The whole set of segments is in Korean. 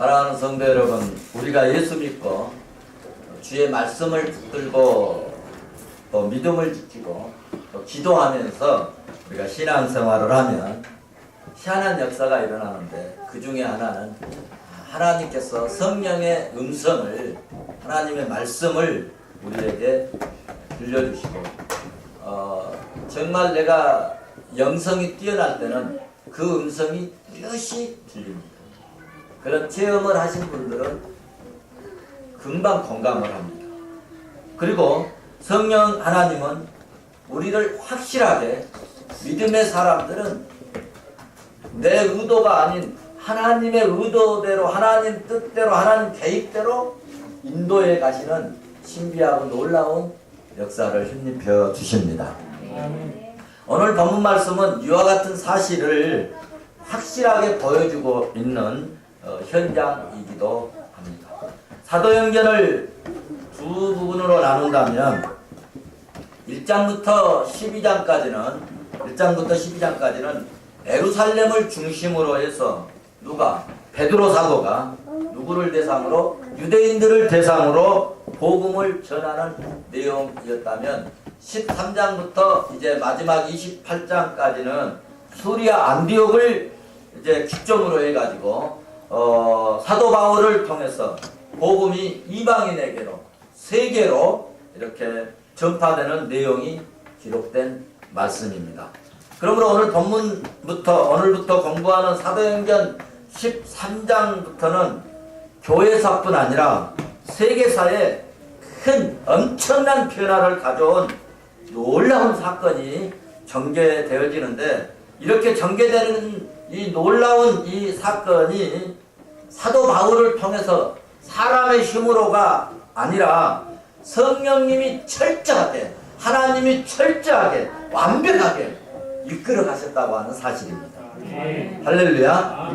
사랑하는 성도 여러분, 우리가 예수 믿고 주의 말씀을 붙들고 또 믿음을 지키고 또 기도하면서 우리가 신앙생활을 하면 희한한 역사가 일어나는데, 그 중에 하나는 하나님께서 성령의 음성을, 하나님의 말씀을 우리에게 들려주시고, 정말 내가 영성이 뛰어날 때는 그 음성이 뚜렷이 들립니다. 그런 체험을 하신 분들은 금방 공감을 합니다. 그리고 성령 하나님은 우리를 확실하게, 믿음의 사람들은 내 의도가 아닌 하나님의 의도대로, 하나님 뜻대로, 하나님 계획대로 인도해 가시는 신비하고 놀라운 역사를 힘입혀 주십니다. 오늘 본문 말씀은 이와 같은 사실을 확실하게 보여주고 있는 현장이기도 합니다. 사도행전을 두 부분으로 나눈다면 1장부터 12장까지는 예루살렘을 중심으로 해서 베드로 사도가 누구를 대상으로? 유대인들을 대상으로 복음을 전하는 내용이었다면, 13장부터 이제 마지막 28장까지는 수리아 안디옥을 이제 기점으로 해가지고 사도 바울을 통해서 복음이 이방인에게로, 세계로 이렇게 전파되는 내용이 기록된 말씀입니다. 그러므로 오늘부터 공부하는 사도행전 13장부터는 교회사뿐 아니라 세계사에 큰 엄청난 변화를 가져온 놀라운 사건이 전개되어지는데, 이렇게 전개되는 이 놀라운 이 사건이 사도 바울을 통해서 사람의 힘으로가 아니라 성령님이 철저하게, 하나님이 철저하게, 완벽하게 이끌어 가셨다고 하는 사실입니다. 할렐루야.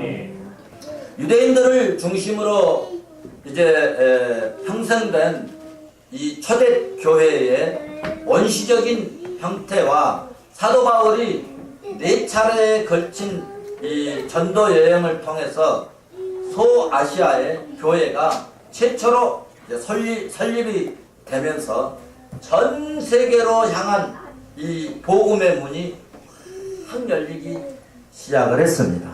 유대인들을 중심으로 이제 형성된 이 초대 교회의 원시적인 형태와 사도 바울이 4차례에 걸친 이 전도 여행을 통해서 소아시아의 교회가 최초로 설립이 되면서 전 세계로 향한 이 복음의 문이 확 열리기 시작을 했습니다.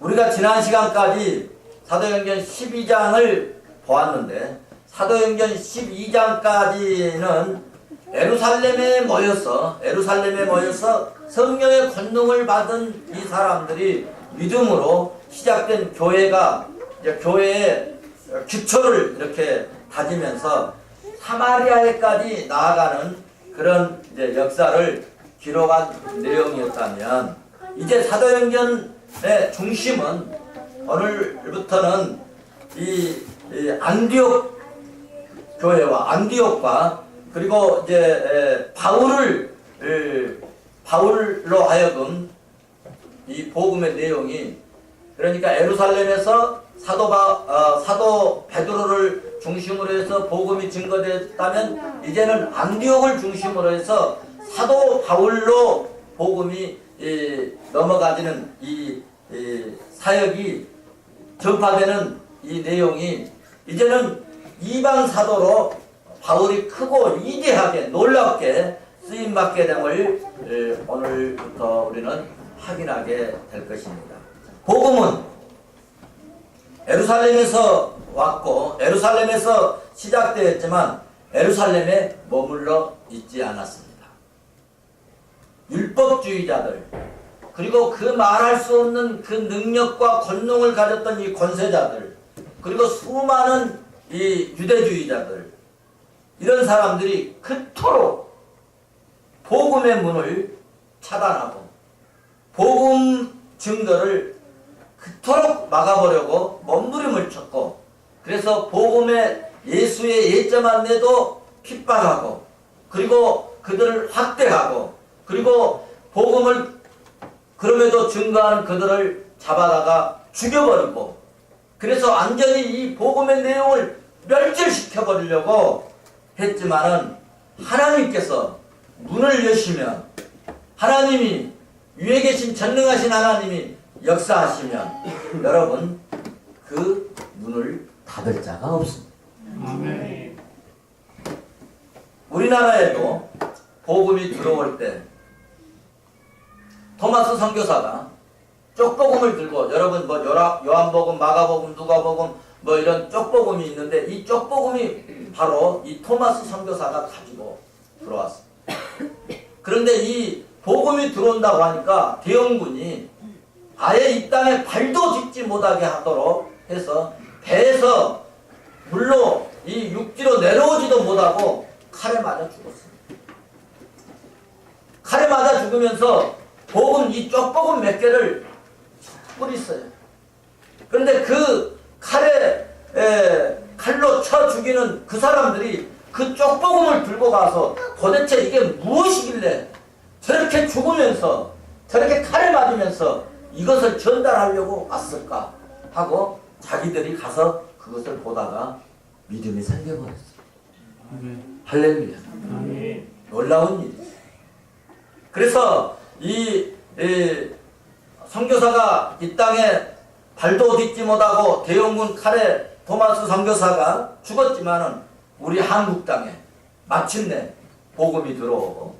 우리가 지난 시간까지 사도행전 12장을 보았는데, 사도행전 12장까지는 예루살렘에 모여서 성령의 권능을 받은 이 사람들이 믿음으로 시작된 교회가 이제 교회의 기초를 이렇게 다지면서 사마리아에까지 나아가는 그런 이제 역사를 기록한 내용이었다면, 이제 사도행전의 중심은 오늘부터는 이 안디옥 교회와 안디옥과, 그리고 이제 바울로 하여금 이 복음의 내용이, 그러니까 예루살렘에서 사도 베드로를 중심으로 해서 복음이 증거됐다면, 이제는 안디옥을 중심으로 해서 사도 바울로 복음이 넘어가지는 이 사역이 전파되는 이 내용이, 이제는 이방 사도로 바울이 크고 위대하게 놀랍게 쓰임받게 됨을 오늘부터 우리는 확인하게 될 것입니다. 복음은 예루살렘에서 왔고 예루살렘에서 시작되었지만 예루살렘에 머물러 있지 않았습니다. 율법주의자들, 그리고 그 말할 수 없는 그 능력과 권능을 가졌던 이 권세자들, 그리고 수많은 이 유대주의자들, 이런 사람들이 그토록 복음의 문을 차단하고 복음 증거를 그토록 막아보려고 몸부림을 쳤고, 그래서 복음의 예수의 예점만 내도 핍박하고, 그리고 그들을 학대하고, 그리고 복음을 그럼에도 증거하는 그들을 잡아다가 죽여버리고, 그래서 완전히 이 복음의 내용을 멸절시켜버리려고 했지만은, 하나님께서 문을 여시면, 하나님이 위에 계신 전능하신 하나님이 역사하시면, 여러분 그 문을 닫을 자가 없습니다. 아멘. 우리나라에도 복음이 들어올 때 토마스 선교사가 쪽복음을 들고, 여러분 뭐 요한복음, 마가복음, 누가복음 뭐 이런 쪽복음이 있는데, 이 쪽복음이 바로 이 토마스 선교사가 가지고 들어왔습니다. 그런데 이 복음이 들어온다고 하니까 대형군이 아예 이 땅에 발도 딛지 못하게 하도록 해서 배에서 물로 이 육지로 내려오지도 못하고 칼에 맞아 죽었습니다. 칼에 맞아 죽으면서 복음, 이 쪽복음 몇 개를 뿌렸어요. 그런데 그 칼로 쳐 죽이는 그 사람들이 그 쪽복음을 들고 가서 도대체 이게 무엇이길래 저렇게 죽으면서, 저렇게 칼에 맞으면서 이것을 전달하려고 왔을까 하고 자기들이 가서 그것을 보다가 믿음이 생겨버렸어요. 할렐루야. 놀라운 일이죠. 그래서 이 선교사가 이 땅에 발도 딛지 못하고 대형군 칼에 토마스 선교사가 죽었지만은 우리 한국 땅에 마침내 복음이 들어오고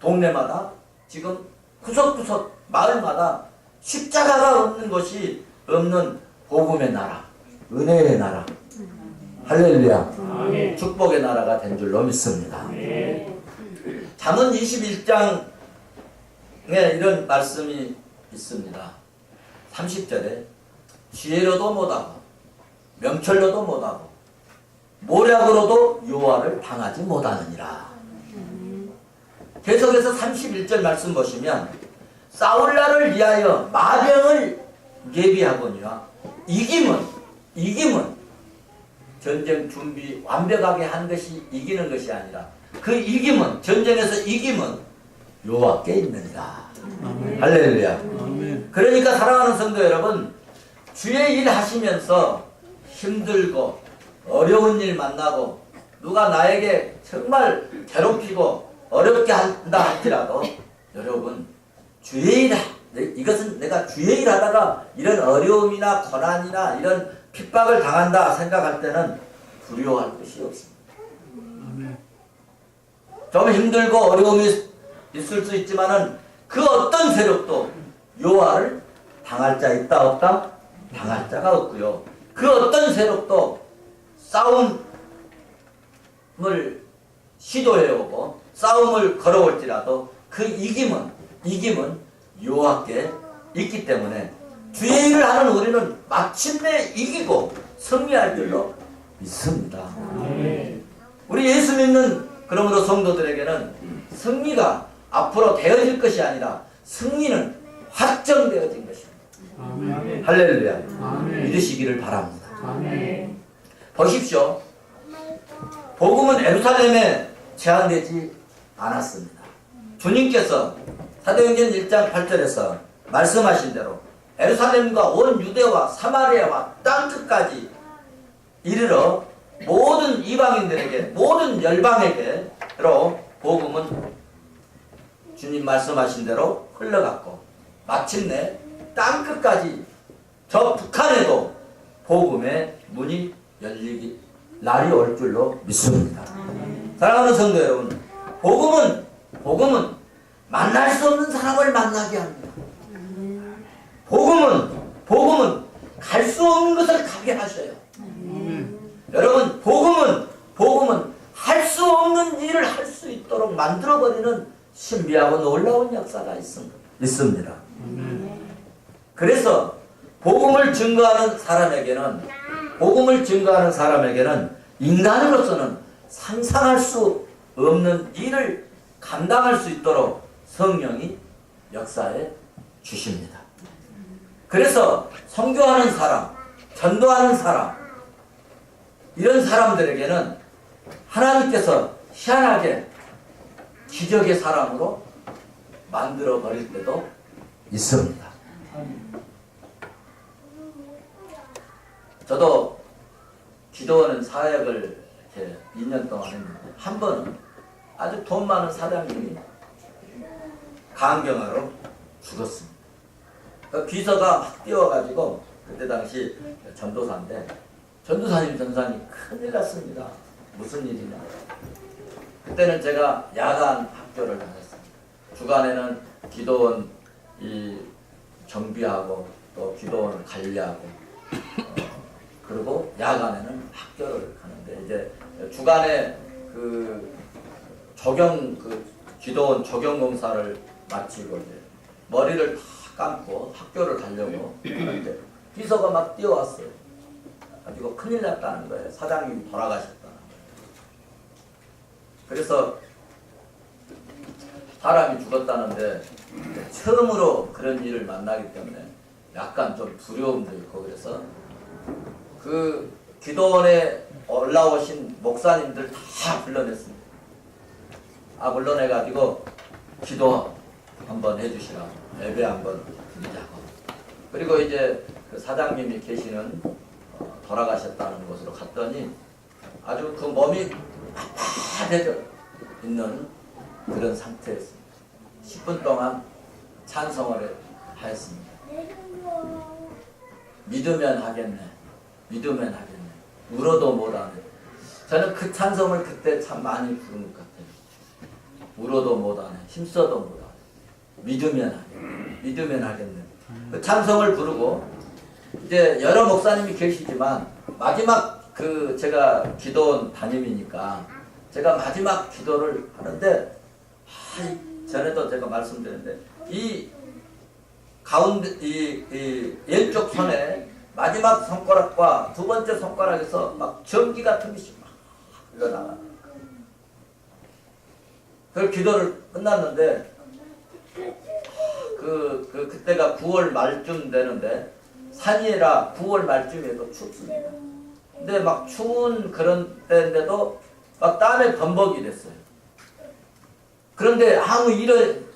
동네마다 지금 구석구석 마을마다 십자가가 없는 곳이 없는 복음의 나라, 은혜의 나라, 할렐루야, 아멘. 축복의 나라가 된 줄로 믿습니다. 아멘. 잠언 21장에 이런 말씀이 있습니다. 30절에 지혜로도 못하고 명철로도 못하고 모략으로도 여호와를 당하지 못하느니라. 계속해서 31절 말씀 보시면 싸울 날을 위하여 마병을 예비하거니와 이김은 전쟁 준비 완벽하게 한 것이 이기는 것이 아니라 그 이김은, 전쟁에서 이김은 여호와께 있느니라. 아멘. 할렐루야. 아멘. 그러니까 사랑하는 성도 여러분, 주의 일 하시면서 힘들고 어려운 일 만나고 누가 나에게 정말 괴롭히고 어렵게 한다 할지라도 여러분, 주의 일, 이것은 내가 주의 일 하다가 이런 어려움이나 고난이나 이런 핍박을 당한다 생각할 때는 두려워할 것이 없습니다. 아멘. 좀 힘들고 어려움이 있을 수 있지만은 그 어떤 세력도 여호와를 당할 자 있다 없다? 당할 자가 없고요. 그 어떤 세력도 싸움을 시도해오고 싸움을 걸어올지라도 그 이김은 여호와께 있기 때문에 주의 일을 하는 우리는 마침내 이기고 승리할 줄로 믿습니다. 아멘. 우리 예수 믿는 그러므로 성도들에게는 승리가 앞으로 되어질 것이 아니라 승리는 확정되어진 것입니다. 아멘. 할렐루야. 아멘. 믿으시기를 바랍니다. 아멘. 보십시오. 복음은 예루살렘에 제한되지 않았습니다. 주님께서 사도행전 1장 8절에서 말씀하신 대로 예루살렘과 온 유대와 사마리아와 땅끝까지 이르러 모든 이방인들에게, 모든 열방에게로 복음은 주님 말씀하신 대로 흘러갔고 마침내 땅끝까지 저 북한에도 복음의 문이 열리기 날이 올 줄로 믿습니다. 사랑하는 성도 여러분, 복음은 만날 수 없는 사람을 만나게 합니다. 복음은 갈 수 없는 것을 가게 하셔요. 여러분, 복음은 할 수 없는 일을 할 수 있도록 만들어버리는 신비하고 놀라운 역사가 있습니다. 그래서 복음을 증거하는 사람에게는 인간으로서는 상상할 수 없는 일을 감당할 수 있도록 성령이 역사해 주십니다. 그래서 선교하는 사람, 전도하는 사람, 이런 사람들에게는 하나님께서 희한하게 기적의 사람으로 만들어 버릴 때도 있습니다. 저도 기도하는 사역을 이렇게 2년 동안 했는데 한 번은 아주 돈 많은 사장님이 간경화로 죽었습니다. 그 비서가 막 뛰어가지고 그때 당시 전도사인데 전도사님 전사님 큰일 났습니다. 무슨 일이냐. 그때는 제가 야간 학교를 다녔습니다. 주간에는 기도원 이 정비하고 또 기도원을 관리하고 그리고 야간에는 학교를 가는데 이제 주간에 그 기도원 적용 공사를 마치고 이제 머리를 다 감고 학교를 가려고 하는데 비서가 막 뛰어왔어요. 가지고 큰일 났다는 거예요. 사장님이 돌아가셨다는 거예요. 그래서 사람이 죽었다는데 처음으로 그런 일을 만나기 때문에 약간 좀 두려움도 있고 그래서 그 기도원에 올라오신 목사님들 다 불러냈습니다. 불러내가지고 기도 한번 해주시라. 예배 한번 드리자고. 그리고 이제 그 사장님이 계시는 돌아가셨다는 곳으로 갔더니 아주 그 몸이 빳빳해져 있는 그런 상태였습니다. 10분 동안 찬송을 하였습니다. 믿으면 하겠네. 믿으면 하겠네. 울어도 못하네. 저는 그 찬송을 그때 참 많이 부른 것 같아요. 울어도 못하네. 힘써도 못하네. 믿으면 하겠네. 믿으면 하겠네. 그 찬송을 부르고 이제 여러 목사님이 계시지만 마지막 그 제가 기도원 담임이니까 제가 마지막 기도를 하는데 전에도 제가 말씀드렸는데 이 가운데 이 왼쪽 손에 마지막 손가락과 두 번째 손가락에서 막 전기 같은 것이 막 흘러나가. 그 기도를 끝났는데 그때가 9월 말쯤 되는데 산이라 9월 말쯤에도 춥습니다. 근데 막 추운 그런 때인데도 막 땀에 범벅이 됐어요. 그런데 아무 이런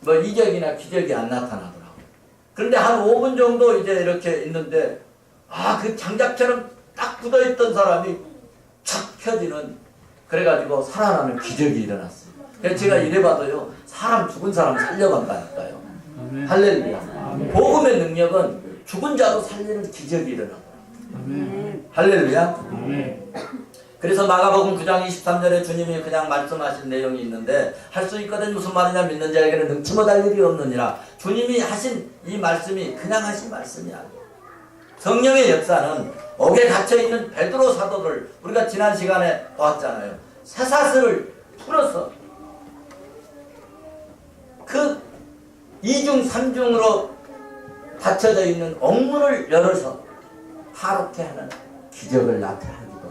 뭐 이적이나 기적이 안 나타나더라고요. 그런데 한 5분 정도 이제 이렇게 있는데 그 장작처럼 딱 굳어있던 사람이 착 펴지는 그래가지고 살아나는 기적이 일어났어요. 그래서 제가 이래봐도요 사람 죽은 사람 살려간다니까요. 아멘. 할렐루야. 아멘. 복음의 능력은 죽은 자도 살리는 기적이 일어나더라고요. 아멘. 할렐루야. 아멘. 그래서 마가복음 9장 23절에 주님이 그냥 말씀하신 내용이 있는데 할 수 있거든 무슨 말이냐 믿는 자에게는 능치 못할 일이 없느니라. 주님이 하신 이 말씀이 그냥 하신 말씀이 아니에요. 성령의 역사는 옥에 갇혀있는 베드로 사도를 우리가 지난 시간에 보았잖아요. 쇠사슬을 풀어서 그 2중 3중으로 닫혀져 있는 옥문을 열어서 하롭게 하는 기적을 나타내기도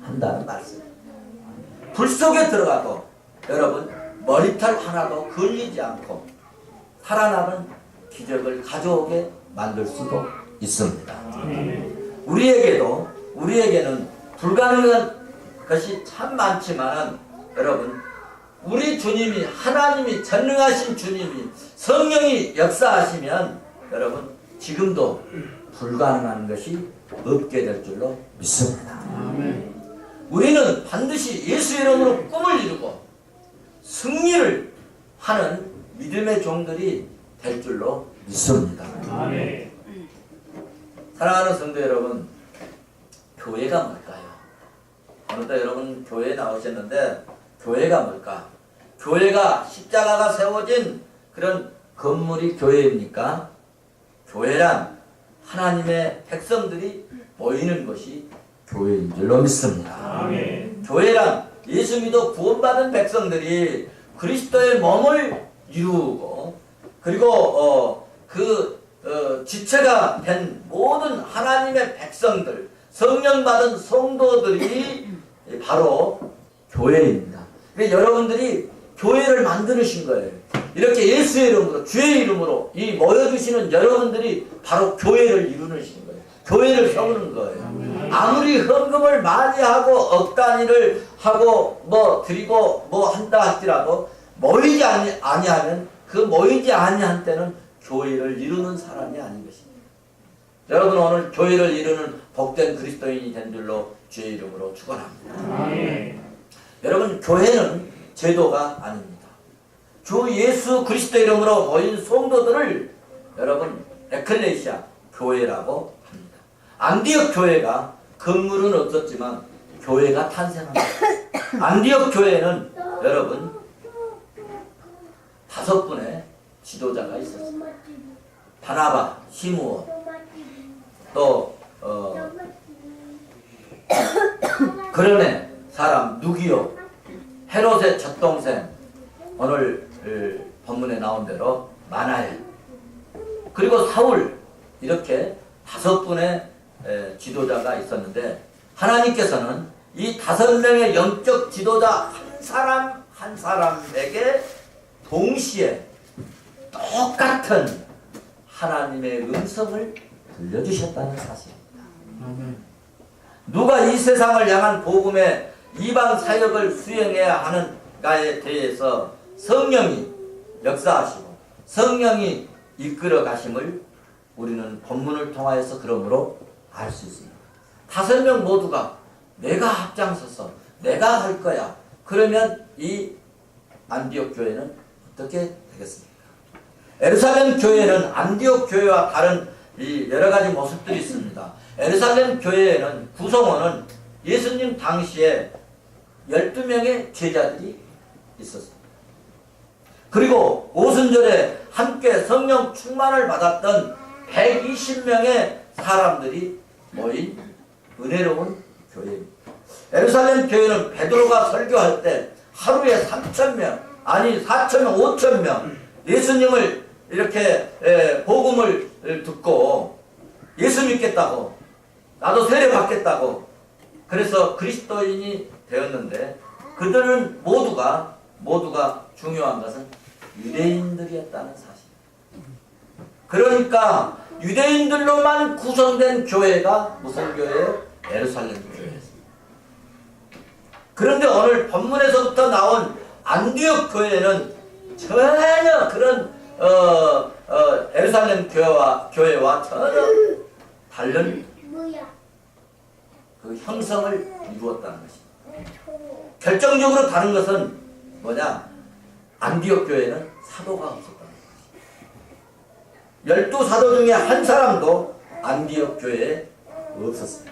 한다는 말씀. 불 속에 들어가도 여러분 머리털 하나도 걸리지 않고 살아나는 기적을 가져오게 만들 수도 있습니다. 우리에게는 불가능한 것이 참 많지만 여러분 우리 주님이 하나님이 전능하신 주님이 성령이 역사하시면 여러분 지금도 불가능한 것이 없게 될 줄로 믿습니다. 아멘. 우리는 반드시 예수 이름으로 꿈을 이루고 승리를 하는 믿음의 종들이 될 줄로 믿습니다. 아멘. 사랑하는 성도 여러분, 교회가 뭘까요? 오늘도 여러분 교회에 나오셨는데 교회가 뭘까? 교회가 십자가가 세워진 그런 건물이 교회입니까? 교회란 하나님의 백성들이 모이는 것이 교회인 줄로 믿습니다. 아멘. 교회란 예수 믿어 구원받은 백성들이 그리스도의 몸을 이루고 그리고 지체가 된 모든 하나님의 백성들 성령 받은 성도들이 바로 교회입니다. 그래서 여러분들이 교회를 만드신 거예요. 이렇게 예수의 이름으로 주의 이름으로 이 모여주시는 여러분들이 바로 교회를 이루시는 거예요. 교회를 세우는 거예요. 아무리 헌금을 많이 하고 억 단위를 하고 뭐 드리고 뭐 한다 할지라도 모이지 아니하면 그 모이지 아니한 때는 교회를 이루는 사람이 아닌 것입니다. 여러분 오늘 교회를 이루는 복된 그리스도인이 된 줄로 주의 이름으로 축원합니다. 아멘. 여러분 교회는 제도가 아닙니다. 주 예수 그리스도 이름으로 모인 성도들을 여러분 에클레시아 교회라고 합니다. 안디옥 교회가 건물은 없었지만 교회가 탄생합니다. 안디옥 교회는 여러분 5분의 지도자가 있었습니다. 바나바, 시므온, 또 그러네 사람 누기요, 헤롯의 젖동생, 오늘 본문에 나온 대로 마나엘, 그리고 사울, 이렇게 5분의 지도자가 있었는데 하나님께서는 이 5명의 영적 지도자 한 사람 한 사람에게 동시에 똑같은 하나님의 음성을 들려주셨다는 사실입니다. 누가 이 세상을 향한 복음의 이방 사역을 수행해야 하는가에 대해서 성령이 역사하시고 성령이 이끌어 가심을 우리는 본문을 통하여서 그러므로 알 수 있습니다. 5명 모두가 내가 앞장서서 내가 할 거야. 그러면 이 안디옥 교회는 어떻게 되겠습니까? 예루살렘 교회는 안디옥 교회와 다른 이 여러 가지 모습들이 있습니다. 예루살렘 교회에는 구성원은 예수님 당시에 12명의 제자들이 있었습니다. 그리고 오순절에 함께 성령 충만을 받았던 120명의 사람들이 모인 은혜로운 교회입니다. 예루살렘 교회는 베드로가 설교할 때 하루에 3,000명, 아니 4,000명, 5,000명 예수님을 이렇게 복음을 듣고 예수 믿겠다고, 나도 세례 받겠다고, 그래서 그리스도인이 되었는데 그들은 모두가 중요한 것은 유대인들이었다는 사실. 그러니까 유대인들로만 구성된 교회가 무슨 교회예요? 예루살렘 교회였습니다. 그런데 오늘 본문에서부터 나온 안디옥 교회는 전혀 그런 예루살렘 교회와 전혀 다른 그 형성을 이루었다는 것입니다. 결정적으로 다른 것은 뭐냐? 안디옥 교회는 사도가 없었다는 것입니다. 12사도 중에 한 사람도 안디옥 교회에 없었습니다.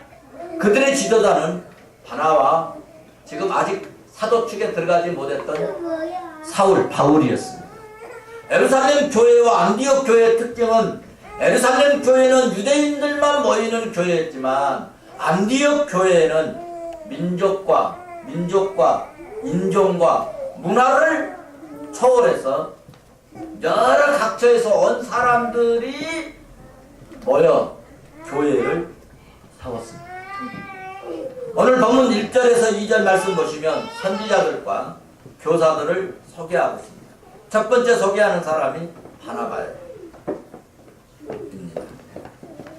그들의 지도자는 바나와 지금 아직 사도 축에 들어가지 못했던 사울, 바울이었습니다. 예루살렘 교회와 안디옥 교회의 특징은 예루살렘 교회는 유대인들만 모이는 교회였지만 안디옥 교회에는 민족과 인종과 문화를 초월해서 여러 각처에서 온 사람들이 모여 교회를 세웠습니다. 오늘 본문 1절에서 2절 말씀 보시면 선지자들과 교사들을 소개하고 있습니다. 첫 번째 소개하는 사람이 바나바입니다.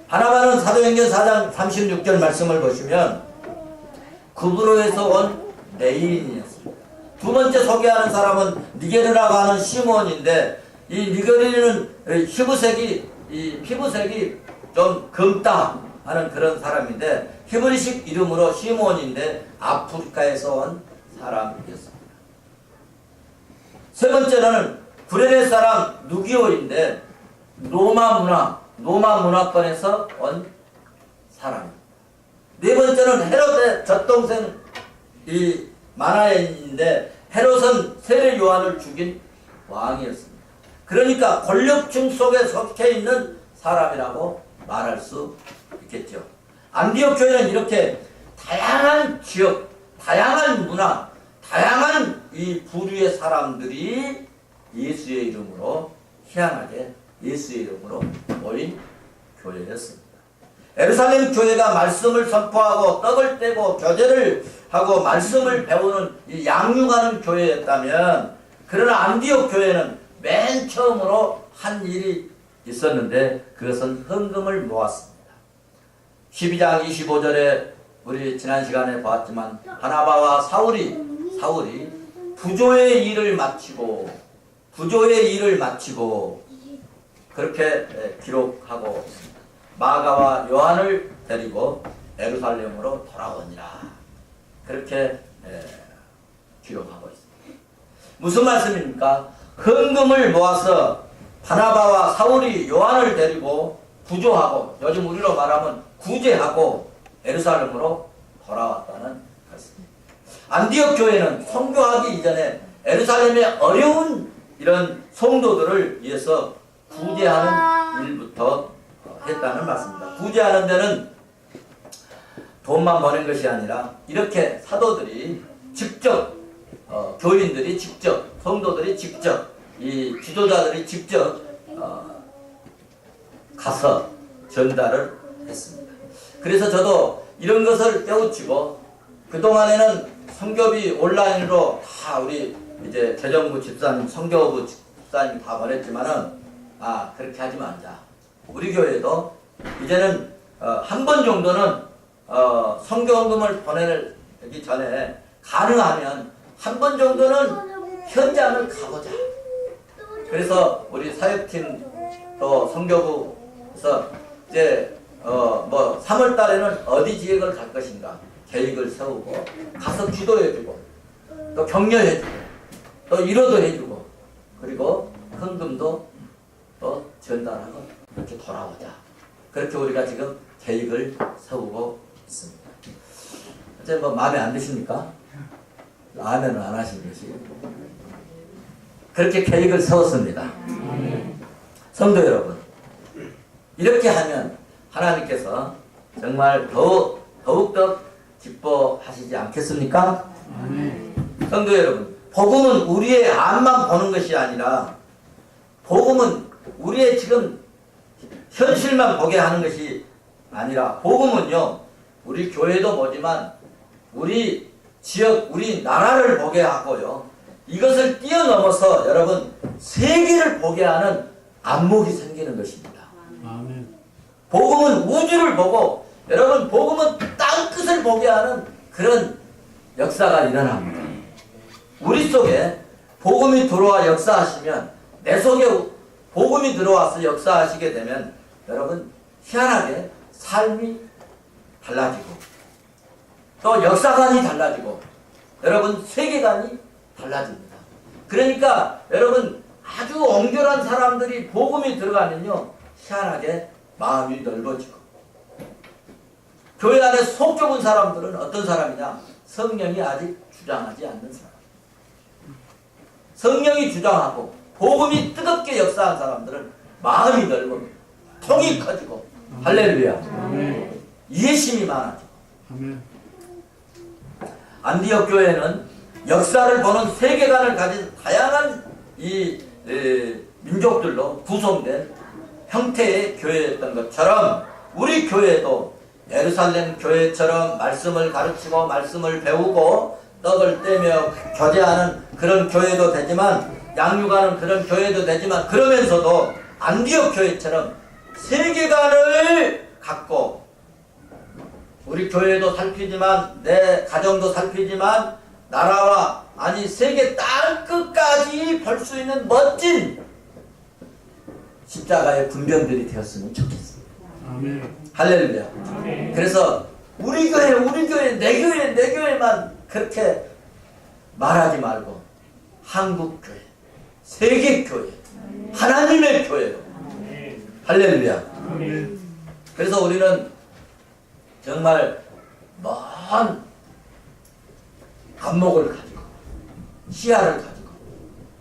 바나바는 사도행전 4장 36절 말씀을 보시면 구브로에서 온 네인이었습니다. 두 번째 소개하는 사람은 니게르라고 하는 시몬인데 이 니게르는 피부색이 좀 검다 하는 그런 사람인데 히브리식 이름으로 시몬인데 아프리카에서 온 사람이었습니다. 세 번째로는 구레네 사람 누기오인데 로마 문화권에서 온 사람입니다. 네 번째는 헤롯의 젖동생 이 마나엘인데 헤롯은 세례 요한을 죽인 왕이었습니다. 그러니까 권력층 속에 속해 있는 사람이라고 말할 수 있겠죠. 안디옥 교회는 이렇게 다양한 지역, 다양한 문화, 다양한 이 부류의 사람들이 예수의 이름으로 희한하게 예수의 이름으로 모인 교회였습니다. 예루살렘 교회가 말씀을 선포하고 떡을 떼고 교제를 하고 말씀을 배우는 이 양육하는 교회였다면, 그러나 안디옥 교회는 맨 처음으로 한 일이 있었는데 그것은 헌금을 모았습니다. 12장 25절에 우리 지난 시간에 보았지만 바나바와 사울이 부조의 일을 마치고 그렇게 기록하고 있습니다. 마가와 요한을 데리고 예루살렘으로 돌아오니라, 그렇게 기록하고 있습니다. 무슨 말씀입니까? 헌금을 모아서 바나바와 사울이 요한을 데리고 부조하고, 요즘 우리로 말하면 구제하고 예루살렘으로 돌아왔다는 것입니다. 안디옥 교회는 선교하기 이전에 예루살렘의 어려운 이런 성도들을 위해서 구제하는 일부터 했다는 말씀입니다. 구제하는 데는 돈만 버는 것이 아니라 이렇게 사도들이 직접 교인들이 직접 성도들이 직접 이 지도자들이 직접 가서 전달을 했습니다. 그래서 저도 이런 것을 깨우치고 그동안에는 선교비 온라인으로 다 우리 이제 재정부 집사님, 선교부 집사님 다 보냈지만은 그렇게 하지 말자. 우리 교회도 이제는 한 번 정도는 선교헌금을 보내기 전에 가능하면 한 번 정도는 현장을 가보자. 그래서 우리 사역팀 또 선교부에서 이제 뭐 3월 달에는 어디 지역을 갈 것인가 계획을 세우고 가서 기도해주고 또 격려해주고 또 위로도 해주고 그리고 헌금도 또 전달하고 이렇게 돌아오자. 그렇게 우리가 지금 계획을 세우고 있습니다. 이제 뭐 마음에 안 드십니까? 아멘은 안 하신 것이 그렇게 계획을 세웠습니다. 성도 여러분, 이렇게 하면 하나님께서 정말 더욱더 기뻐하시지 않겠습니까? 성도 여러분, 복음은 우리의 안만 보는 것이 아니라 복음은 우리의 지금 현실만 보게 하는 것이 아니라 복음은요, 우리 교회도 보지만 우리 지역, 우리 나라를 보게 하고요. 이것을 뛰어넘어서 여러분 세계를 보게 하는 안목이 생기는 것입니다. 아멘. 복음은 우주를 보고 여러분 복음은 땅끝을 보게 하는 그런 역사가 일어납니다. 우리 속에 복음이 들어와 역사하시면 내 속에 복음이 들어와서 역사하시게 되면 여러분 희한하게 삶이 달라지고 또 역사관이 달라지고 여러분 세계관이 달라집니다. 그러니까 여러분 아주 옹졸한 사람들이 복음이 들어가면요 희한하게 마음이 넓어지고 교회 안에 속 좁은 사람들은 어떤 사람이냐? 성령이 아직 주장하지 않는 사람. 성령이 주장하고 복음이 뜨겁게 역사한 사람들은 마음이 넓고 통이 커지고 할렐루야. 아멘. 이해심이 많아지고 아멘. 안디옥 교회는 역사를 보는 세계관을 가진 다양한 이 민족들로 구성된 형태의 교회였던 것처럼 우리 교회도 예루살렘 교회처럼 말씀을 가르치고 말씀을 배우고 떡을 떼며 교제하는 그런 교회도 되지만 양육하는 그런 교회도 되지만 그러면서도 안디옥 교회처럼 세계관을 갖고 우리 교회도 살피지만 내 가정도 살피지만 나라와 아니 세계 땅끝까지 볼 수 있는 멋진 십자가의 군병들이 되었으면 좋겠습니다. 아멘. 할렐루야. 그래서 우리 교회, 내 교회만 그렇게 말하지 말고 한국 교회, 세계 교회, 하나님의 교회로. 할렐루야. 아멘. 그래서 우리는 정말 먼 안목을 가지고 시야를 가지고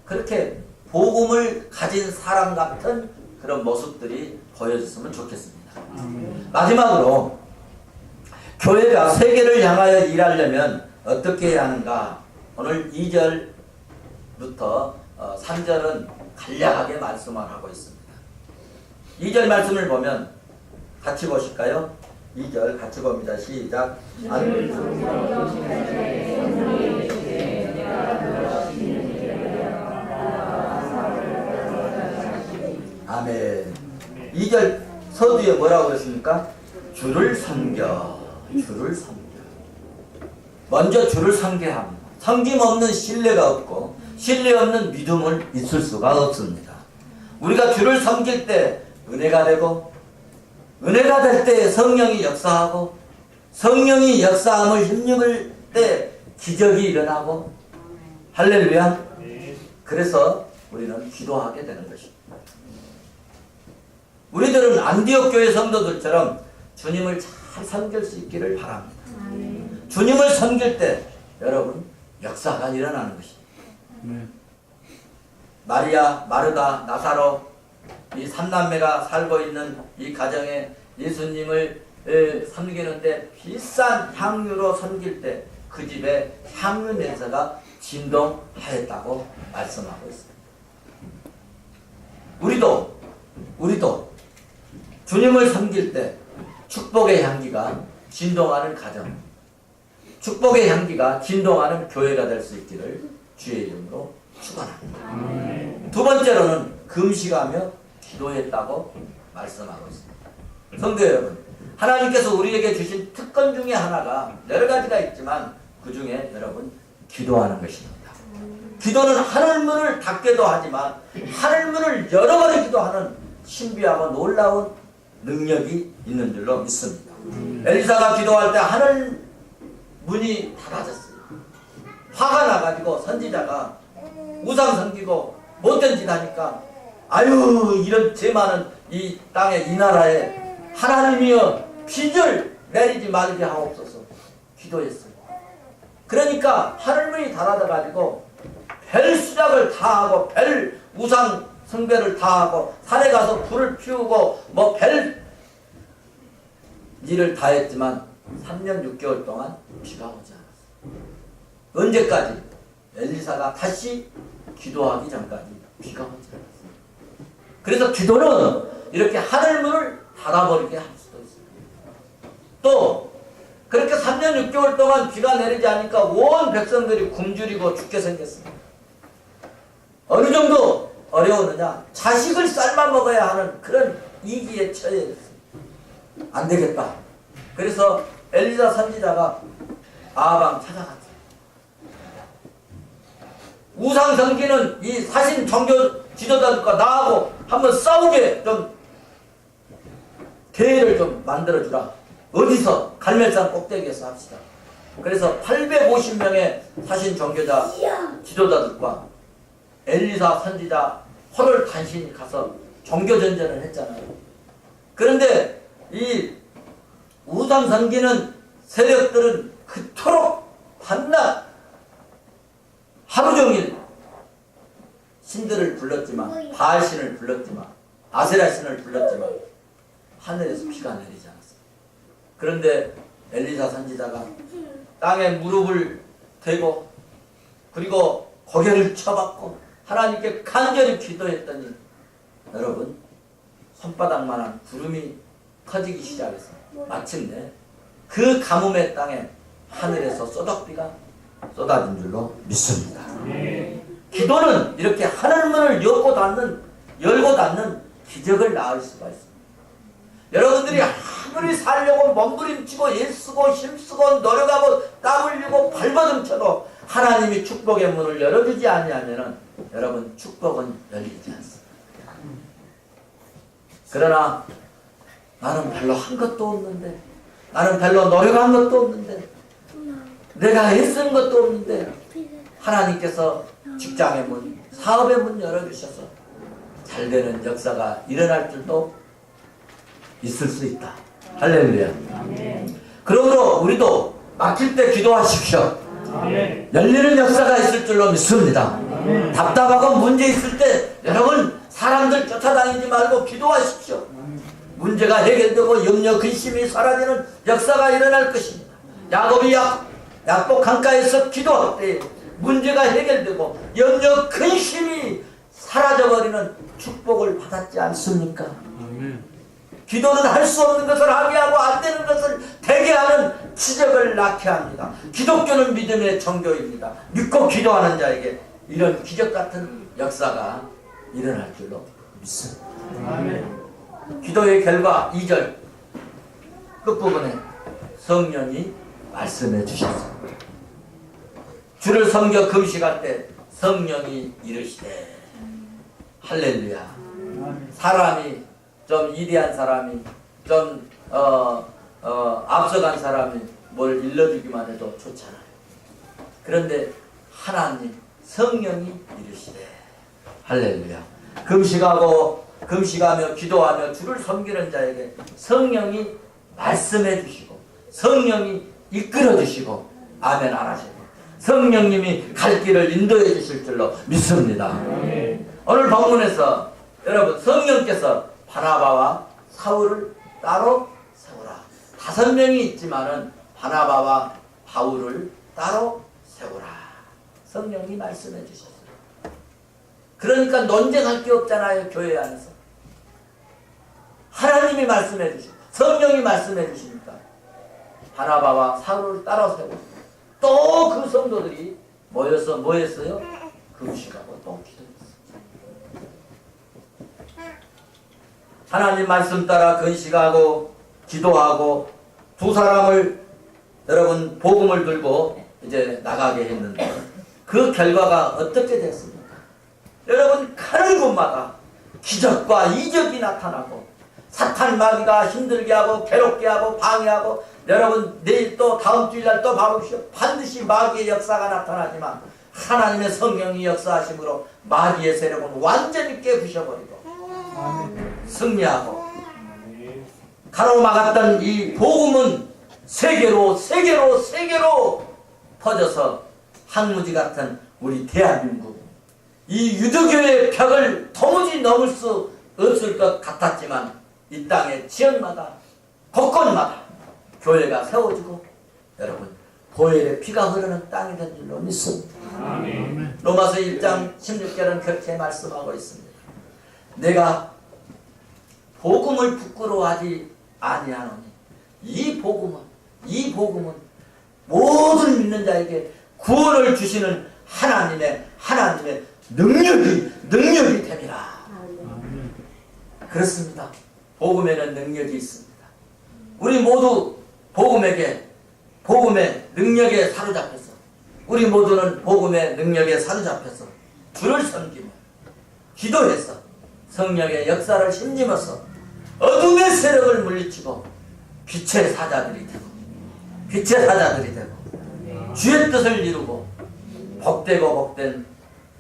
그렇게 복음을 가진 사람 같은 그런 모습들이 보여졌으면 좋겠습니다. 아멘. 마지막으로 교회가 세계를 향하여 일하려면 어떻게 해야 하는가? 오늘 2절부터 3절은 간략하게 말씀을 하고 있습니다. 2절 말씀을 보면 같이 보실까요? 2절 같이 봅니다. 시작. 아멘. 2절 서두에 뭐라고 그랬습니까? 주를 섬겨. 주를 섬겨. 먼저 주를 섬겨합니다. 섬김 없는 신뢰가 없고 신뢰 없는 믿음을 있을 수가 없습니다. 우리가 주를 섬길 때 은혜가 되고 은혜가 될 때 성령이 역사하고 성령이 역사함을 힘입을 때 기적이 일어나고 할렐루야. 그래서 우리는 기도하게 되는 것입니다. 우리들은 안디옥 교회 성도들처럼 주님을 잘 섬길 수 있기를 바랍니다. 주님을 섬길 때 여러분 역사가 일어나는 것입니다. 네. 마리아, 마르다, 나사로 이 삼남매가 살고 있는 이 가정에 예수님을 섬기는데 비싼 향유로 섬길 때 그 집에 향유 냄새가 진동하였다고 말씀하고 있습니다. 우리도 주님을 섬길 때 축복의 향기가 진동하는 가정, 축복의 향기가 진동하는 교회가 될 수 있기를 주의 이름으로 축원합니다. 두 번째로는 금식하며 기도했다고 말씀하고 있습니다. 성도 여러분, 하나님께서 우리에게 주신 특권 중에 하나가 여러 가지가 있지만 그 중에 여러분 기도하는 것입니다. 기도는 하늘문을 닫게도 하지만 하늘문을 열어버리기도 하는 신비하고 놀라운 능력이 있는 줄로 믿습니다. 엘리사가 기도할 때 하늘 문이 닫아졌어요. 화가 나가지고 선지자가 우상 섬기고 못된 짓 하니까 아유 이런 죄 많은 이 땅에 이 나라에 하나님이여 비를 내리지 말게 하옵소서 기도했어요. 그러니까 하늘문이 닫아져가지고 별 수작을 다 하고 별 우상 숭배를 다 하고 산에 가서 불을 피우고 뭐 별 일을 다 했지만 3년 6개월 동안 비가 오지 않았어요. 언제까지? 엘리사가 다시 기도하기 전까지 비가 오지 않았어요. 그래서 기도는 이렇게 하늘문을 닫아버리게 할 수도 있어요. 또 그렇게 3년 6개월 동안 비가 내리지 않으니까 온 백성들이 굶주리고 죽게 생겼습니다. 어느 정도 어려웠느냐? 자식을 삶아 먹어야 하는 그런 위기에 처해 있어요. 안 되겠다. 그래서 엘리사 선지자가 아방 찾아갔어요. 우상 섬기는 이 사신 종교 지도자들과 나하고 한번 싸우게 좀 대회를 좀 만들어주라. 어디서? 갈멜산 꼭대기에서 합시다. 그래서 850명의 사신 종교자 지도자들과 엘리사 선지자 호를 단신히 가서 종교전쟁을 했잖아요. 그런데 이 우상 섬기는 세력들은 그토록 밤낮 하루종일 신들을 불렀지만 바알신을 불렀지만 아세라신을 불렀지만 하늘에서 비가 내리지 않았어요. 그런데 엘리사 선지자가 땅에 무릎을 대고 그리고 고개를 쳐박고 하나님께 간절히 기도했더니 여러분 손바닥만한 구름이 터지기 시작했어요. 마침내 그 가뭄의 땅에 하늘에서 소덕비가 쏟아진 줄로 믿습니다. 기도는 이렇게 하늘문을 열고 닫는 기적을 낳을 수가 있습니다. 여러분들이 아무리 살려고 몸부림치고 애쓰고 힘쓰고 노력하고 땀 흘리고 발버둥쳐도 하나님이 축복의 문을 열어주지 않으면 여러분 축복은 열리지 않습니다. 그러나 나는 별로 한 것도 없는데 나는 별로 노력한 것도 없는데 내가 애쓴 것도 없는데 하나님께서 직장의 문, 사업의 문 열어주셔서 잘 되는 역사가 일어날 줄도 있을 수 있다. 할렐루야. 그러므로 우리도 막힐 때 기도하십시오. 열리는 역사가 있을 줄로 믿습니다. 답답하고 문제 있을 때 여러분 사람들 쫓아다니지 말고 기도하십시오. 문제가 해결되고 염려 근심이 사라지는 역사가 일어날 것입니다. 야곱이 약복 강가에서 기도할 때 문제가 해결되고 염려 근심이 사라져버리는 축복을 받았지 않습니까? 기도는 할 수 없는 것을 하게 하고 안 되는 것을 되게 하는 기적을 낳게 합니다. 기독교는 믿음의 종교입니다. 믿고 기도하는 자에게 이런 기적 같은 역사가 일어날 줄로 믿습니다. 기도의 결과 2절 끝부분에 성령이 말씀해 주셨습니다. 주를 섬겨 금식할 때 성령이 이르시되 할렐루야. 사람이 좀 위대한 사람이 좀 앞서간 사람이 뭘 일러주기만 해도 좋잖아요. 그런데 하나님 성령이 이르시되 할렐루야. 금식하며 기도하며 주를 섬기는 자에게 성령이 말씀해 주시고 성령이 이끌어 주시고 아멘 안 하시고 성령님이 갈 길을 인도해 주실 줄로 믿습니다. 오늘 본문에서 여러분 성령께서 바나바와 사울을 따로 세우라. 5명이 있지만은 바나바와 바울을 따로 세우라. 성령이 말씀해 주셨어요. 그러니까 논쟁할 게 없잖아요. 교회 안에서. 하나님이 말씀해 주시고 성령이 말씀해 주시니까 바나바와 사울을 따로 세우고 또 그 성도들이 모여서 뭐 했어요? 금식하고 또 기도했어요. 하나님 말씀 따라 금식하고 기도하고 두 사람을 여러분 복음을 들고 이제 나가게 했는데 그 결과가 어떻게 됐습니까? 여러분 가는 곳마다 기적과 이적이 나타나고 사탄 마귀가 힘들게 하고 괴롭게 하고 방해하고 여러분 내일 또 다음 주일날 또 봐보십시오. 반드시 마귀의 역사가 나타나지만 하나님의 성령이 역사하심으로 마귀의 세력은 완전히 깨부셔버리고 승리하고 가로막았던 이 복음은 세계로 퍼져서 항무지 같은 우리 대한민국 이 유대교의 벽을 도무지 넘을 수 없을 것 같았지만 이 땅의 지역마다 곳곳마다 교회가 세워지고 여러분 보혈의 피가 흐르는 땅이 된 줄로 믿습니다. 아멘. 로마서 1장 16절은 그렇게 말씀하고 있습니다. 내가 복음을 부끄러워하지 아니하노니 이 복음은 모든 믿는 자에게 구원을 주시는 하나님의 능력이 됨이라. 그렇습니다. 복음에는 능력이 있습니다. 우리 모두 복음의 능력에 사로잡혀서 우리 모두는 복음의 능력에 사로잡혀서 주를 섬기며 기도해서 성령의 역사를 힘입어서 어둠의 세력을 물리치고 빛의 사자들이 되고 주의 뜻을 이루고 복된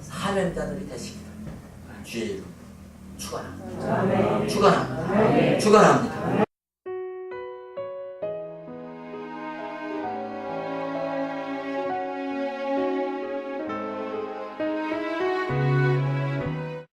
사명자들이 되시기를 주의 이름 축원합니다.